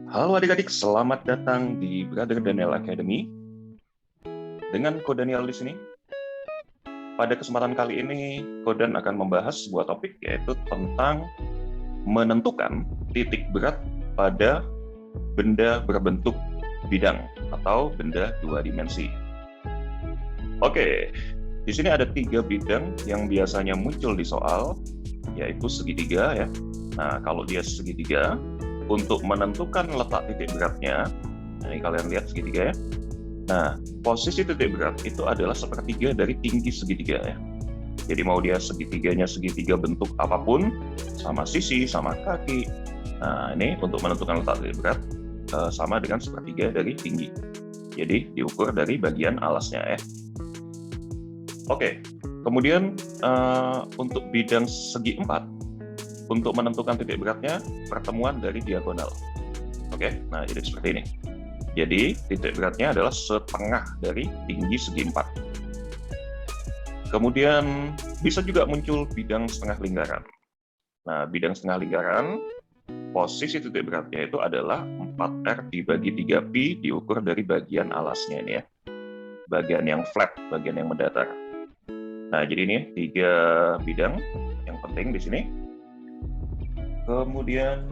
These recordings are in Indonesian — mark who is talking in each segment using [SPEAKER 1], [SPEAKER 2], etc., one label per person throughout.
[SPEAKER 1] Halo adik-adik, selamat datang di Brother Daniel Academy. Dengan Ko Daniel di sini. Pada kesempatan kali ini, Kodan akan membahas sebuah topik yaitu tentang menentukan titik berat pada benda berbentuk bidang atau benda dua dimensi. Oke, di sini ada 3 bidang yang biasanya muncul di soal, yaitu segitiga ya. Nah, kalau dia segitiga, untuk menentukan letak titik beratnya, ini kalian lihat segitiga ya. Nah, posisi titik berat itu adalah sepertiga dari tinggi segitiga ya. Jadi mau dia segitiganya segitiga bentuk apapun, sama sisi, sama kaki. Nah, ini untuk menentukan letak titik berat sama dengan sepertiga dari tinggi. Jadi diukur dari bagian alasnya ya. Oke, kemudian untuk bidang segi 4, untuk menentukan titik beratnya, pertemuan dari diagonal. Oke, nah jadi seperti ini. Jadi titik beratnya adalah setengah dari tinggi segi 4. Kemudian bisa juga muncul bidang setengah lingkaran. Nah, bidang setengah lingkaran, posisi titik beratnya itu adalah 4R dibagi 3Pi diukur dari bagian alasnya ini ya. Bagian yang flat, bagian yang mendatar. Nah, jadi ini 3 bidang yang penting di sini. Kemudian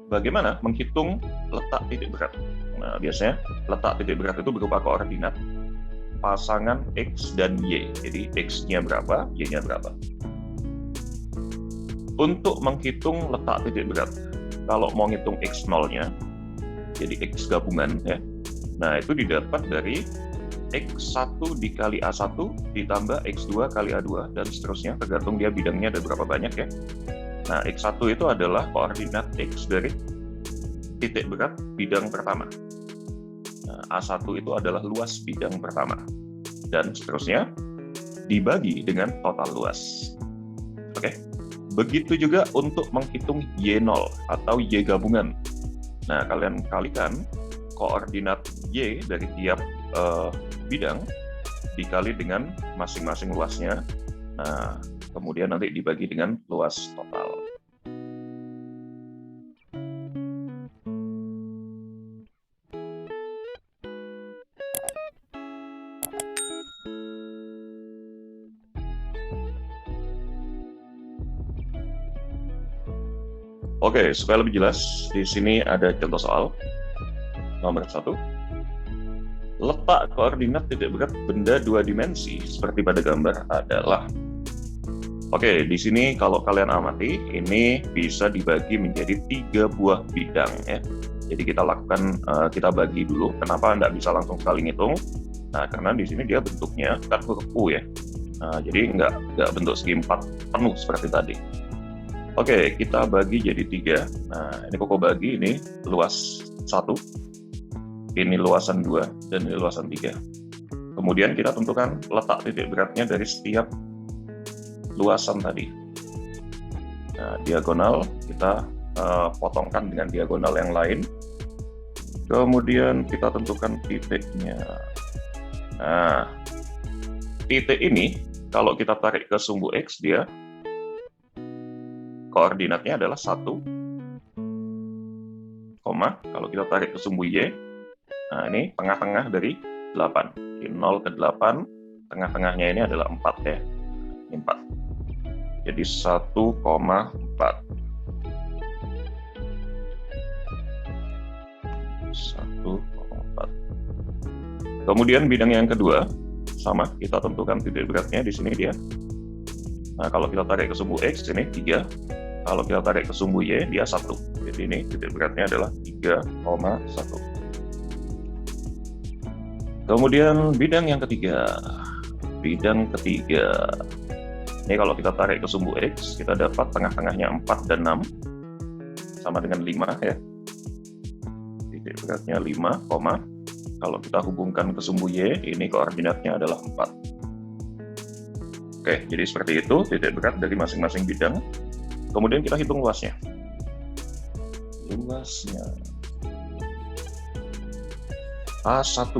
[SPEAKER 1] bagaimana menghitung letak titik berat? Nah, biasanya letak titik berat itu berupa koordinat pasangan X dan Y. Jadi X-nya berapa, Y-nya berapa. Untuk menghitung letak titik berat, kalau mau ngitung X0-nya, jadi X gabungan ya. Nah, itu didapat dari X1 dikali A1 ditambah X2 kali A2 dan seterusnya, tergantung dia bidangnya ada berapa banyak ya. Nah, X1 itu adalah koordinat X dari titik berat bidang pertama. Nah, A1 itu adalah luas bidang pertama. Dan seterusnya dibagi dengan total luas. Oke. Begitu juga untuk menghitung Y0 atau Y gabungan. Nah, kalian kalikan koordinat Y dari tiap bidang dikali dengan masing-masing luasnya. Nah, kemudian nanti dibagi dengan luas total. Oke, supaya lebih jelas, di sini ada contoh soal. Nomor 1. Letak koordinat titik berat benda dua dimensi seperti pada gambar adalah. Oke, di sini kalau kalian amati, ini bisa dibagi menjadi 3 buah bidang ya. Jadi kita lakukan, kita bagi dulu. Kenapa nggak bisa langsung sekali ngitung? Nah, karena di sini dia bentuknya kan huruf U ya. Nah, jadi nggak bentuk segi 4 penuh seperti tadi. Oke, kita bagi jadi 3. Nah, ini Koko bagi, ini luas 1, ini luasan 2, dan ini luasan 3. Kemudian kita tentukan letak titik beratnya dari setiap luasan tadi. Nah, diagonal kita potongkan dengan diagonal yang lain. Kemudian kita tentukan titiknya. Nah, titik ini kalau kita tarik ke sumbu X, dia koordinatnya adalah 1, kalau kita tarik ke sumbu Y, nah ini tengah-tengah dari 8. Di 0 ke 8, tengah-tengahnya ini adalah 4 ya. Ini 4. Jadi 1,4. 1,4. Kemudian bidang yang kedua, sama, kita tentukan titik beratnya di sini dia. Nah, kalau kita tarik ke sumbu X, ini 3. Kalau kita tarik ke sumbu Y, dia 1. Jadi ini titik beratnya adalah 3,1. Kemudian bidang yang ketiga. Bidang ketiga. Ini kalau kita tarik ke sumbu X, kita dapat tengah-tengahnya 4 dan 6. Sama dengan 5 ya. Titik beratnya 5, kalau kita hubungkan ke sumbu Y, ini koordinatnya adalah 4. Oke, jadi seperti itu titik berat dari masing-masing bidang. Kemudian kita hitung luasnya. Luasnya A1.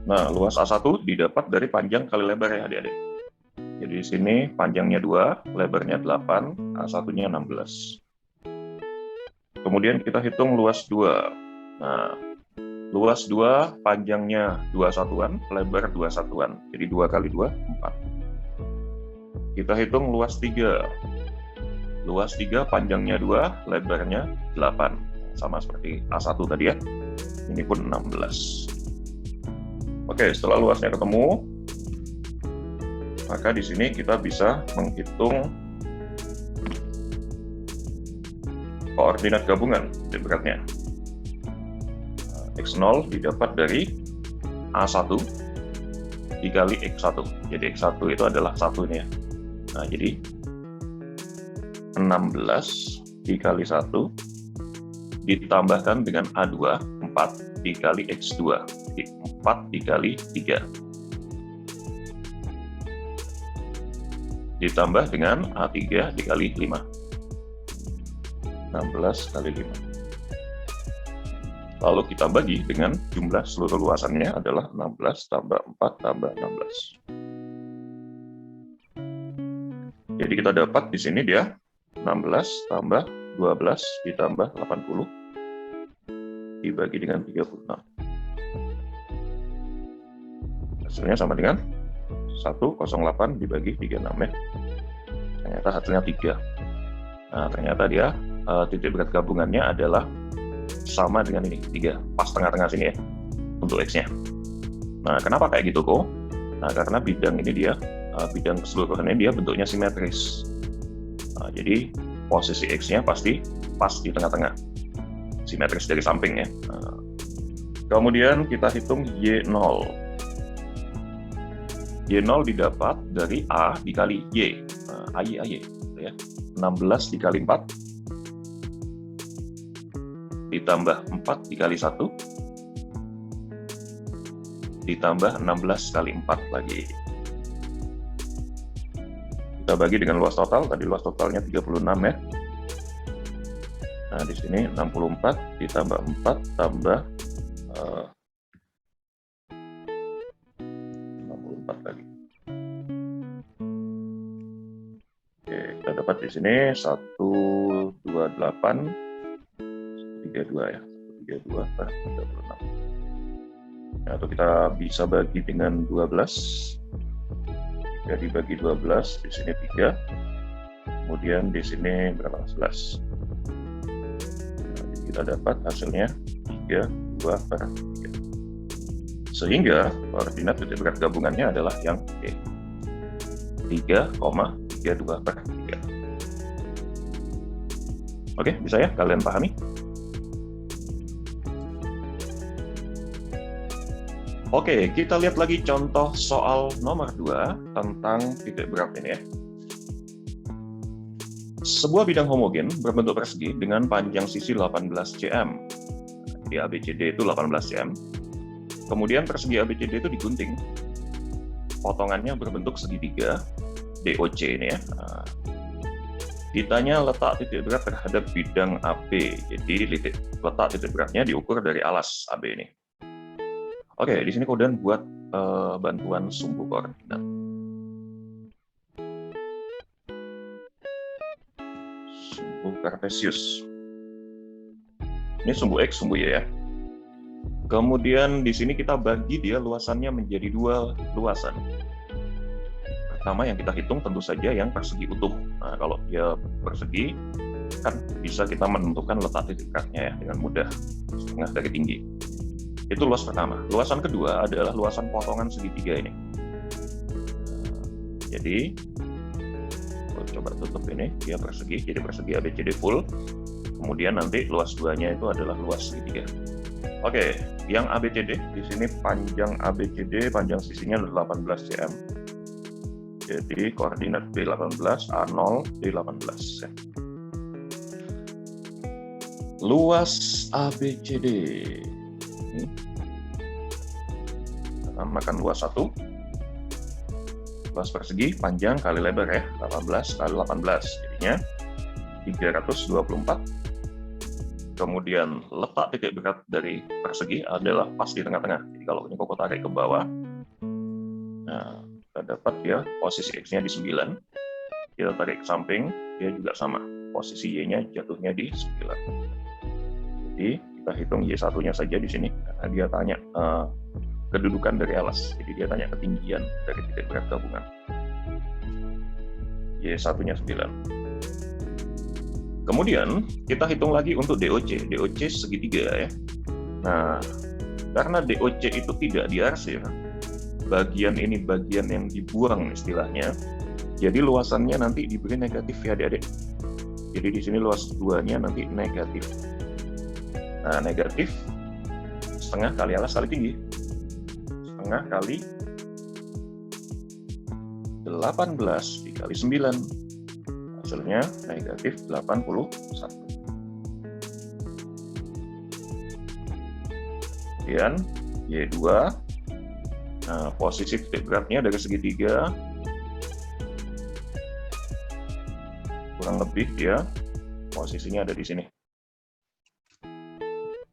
[SPEAKER 1] Nah, luas A1 didapat dari panjang kali lebar ya adik-adik. Jadi di sini panjangnya 2, lebarnya 8, A1-nya 16. Kemudian kita hitung luas 2. Nah, luas 2 panjangnya 2 satuan, lebar 2 satuan. Jadi 2 kali 2, 4. Kita hitung luas 3. Luas 3 panjangnya 2, lebarnya 8. Sama seperti A1 tadi ya. Ini pun 16. Oke, setelah luasnya ketemu, maka di sini kita bisa menghitung koordinat gabungan titik beratnya. X0 didapat dari A1 dikali X1. Jadi X1 itu adalah 1 ini ya. Nah, jadi 16 dikali 1 ditambahkan dengan A2, 4 dikali X2. Jadi 4 dikali 3. Ditambah dengan A3 dikali 5. 16 kali 5. Lalu kita bagi dengan jumlah seluruh luasannya adalah 16 tambah 4 tambah 16. Jadi kita dapat di sini dia 16 tambah 12 ditambah 80 dibagi dengan 36. Hasilnya sama dengan 108 dibagi 36 ya. Ternyata hasilnya 3. Nah, ternyata dia titik berat gabungannya adalah sama dengan ini, 3, pas tengah-tengah sini ya, untuk X-nya. Nah, kenapa kayak gitu kok? Nah, karena bidang ini dia, bidang keseluruhannya dia bentuknya simetris. Nah, jadi posisi X-nya pasti pas di tengah-tengah, simetris dari samping ya. Nah, kemudian kita hitung Y0. Y0 didapat dari A dikali Y, AY, ya. 16 dikali 4, ditambah 4 dikali 1, ditambah 16 kali 4 lagi. Kita bagi dengan luas total, tadi luas totalnya 36 ya. Nah, di sini 64 ditambah 4 tambah 64 lagi. Oke, kita dapat di sini 128 32 ya, 32 per 36. Nah, atau kita bisa bagi dengan 12. Jika dibagi 12, di sini 3. Kemudian di sini berapa? 11. Nah, jadi kita dapat hasilnya 32 per 3. Sehingga koordinat titik berat gabungannya adalah yang E. 3,32 per 3. Oke, bisa ya kalian pahami? Oke, kita lihat lagi contoh soal nomor 2 tentang titik berat ini ya. Sebuah bidang homogen berbentuk persegi dengan panjang sisi 18 cm. Jadi ABCD itu 18 cm. Kemudian persegi ABCD itu digunting. Potongannya berbentuk segitiga, DOC ini ya. Nah, ditanya letak titik berat terhadap bidang AB. Jadi letak titik beratnya diukur dari alas AB ini. Oke, di sini kemudian buat bantuan sumbu koordinat. Sumbu Kartesius. Ini sumbu X, sumbu Y ya. Kemudian di sini kita bagi dia luasannya menjadi 2 luasan. Pertama yang kita hitung tentu saja yang persegi utuh. Nah, kalau dia persegi, kan bisa kita menentukan letak titik beratnya ya dengan mudah, setengah dari tinggi. Itu luas pertama. Luasan kedua adalah luasan potongan segitiga ini. Jadi, coba tutup ini, dia persegi, jadi persegi ABCD full. Kemudian nanti luas 2-nya itu adalah luas segitiga. Oke, yang ABCD, di sini panjang ABCD, panjang sisinya 18 cm. Jadi, koordinat B18, A0, B18. Ya. Luas ABCD. Makan luas 1, luas persegi panjang kali lebar ya, 18 kali 18 jadinya 324. Kemudian letak titik berat dari persegi adalah pas di tengah-tengah. Jadi kalau ini koko tarik ke bawah, nah kita dapat ya posisi X-nya di 9, kita tarik ke samping dia juga sama, posisi Y-nya jatuhnya di 9. Jadi kita hitung Y1-nya saja di sini, karena dia tanya kedudukan dari alas. Jadi dia tanya ketinggian dari titik berat gabungan. Y1-nya 9. Kemudian kita hitung lagi untuk DOC. DOC segitiga ya. Nah, karena DOC itu tidak diarsir, bagian ini bagian yang dibuang istilahnya. Jadi luasannya nanti diberi negatif ya adik-adik. Jadi di sini luas 2-nya nanti negatif. Nah, negatif setengah kali alas kali tinggi. Setengah kali 18 dikali 9. Hasilnya negatif 81. Kemudian Y2. Nah, posisi titik beratnya dari segitiga. Kurang lebih dia posisinya ada di sini.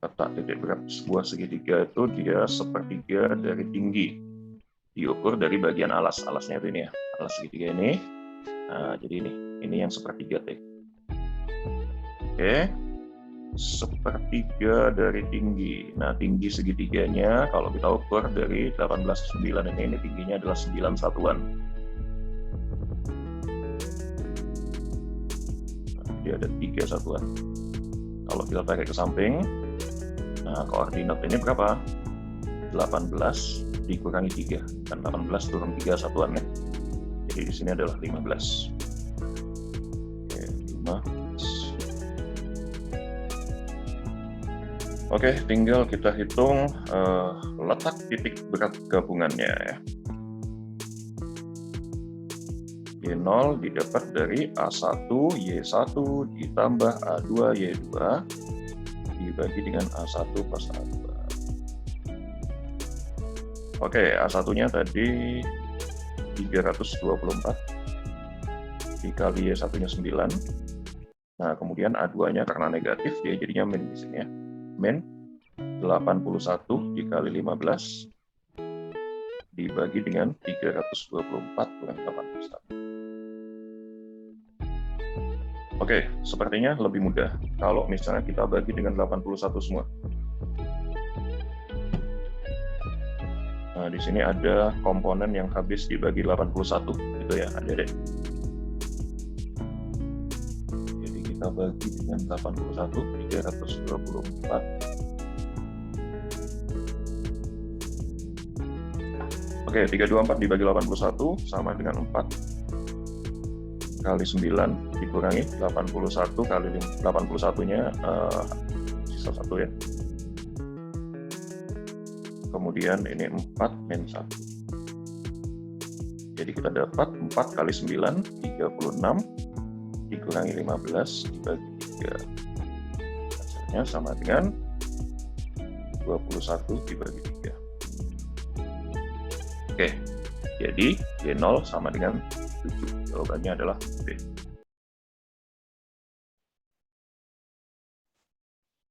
[SPEAKER 1] Letak titik berat sebuah segitiga itu dia sepertiga dari tinggi. Diukur dari bagian alas. Alasnya itu ini ya. Alas segitiga ini. Nah, jadi ini yang sepertiga T. Oke. Sepertiga dari tinggi. Nah, tinggi segitiganya kalau kita ukur dari 18,9 ini tingginya adalah 9 satuan. Nah, dia ada 3 satuan. Kalau kita tarik ke samping, nah koordinat ini berapa? 18 dikurangi 3. Dan 18 turun 3 satuan ya. Jadi di sini adalah 15. Oke, 15. Oke, tinggal kita hitung letak titik berat gabungannya ya. Y0 didapat dari A1, Y1 ditambah A2, Y2 dibagi dengan A1 plus A2. Oke, A1-nya tadi 324 dikali Y1-nya 9. Nah, kemudian A2-nya karena negatif, dia jadinya min di sini ya. Min 81 dikali 15 dibagi dengan 324 kurang 81. Oke, sepertinya lebih mudah kalau misalnya kita bagi dengan 81 semua. Nah, di sini ada komponen yang habis dibagi 81, gitu ya, adik-adik. Jadi kita bagi dengan 81, 324. Oke, 324 dibagi 81 sama dengan 4 kali 9 dikurangi 81 kali 81-nya sisa 1 ya. Kemudian ini 4 min 1. Jadi kita dapat 4 kali 9, 36 dikurangi 15 dibagi 3. Hasilnya sama dengan 21 dibagi 3. Oke, jadi Y0 sama dengan 7. Jawabannya adalah B.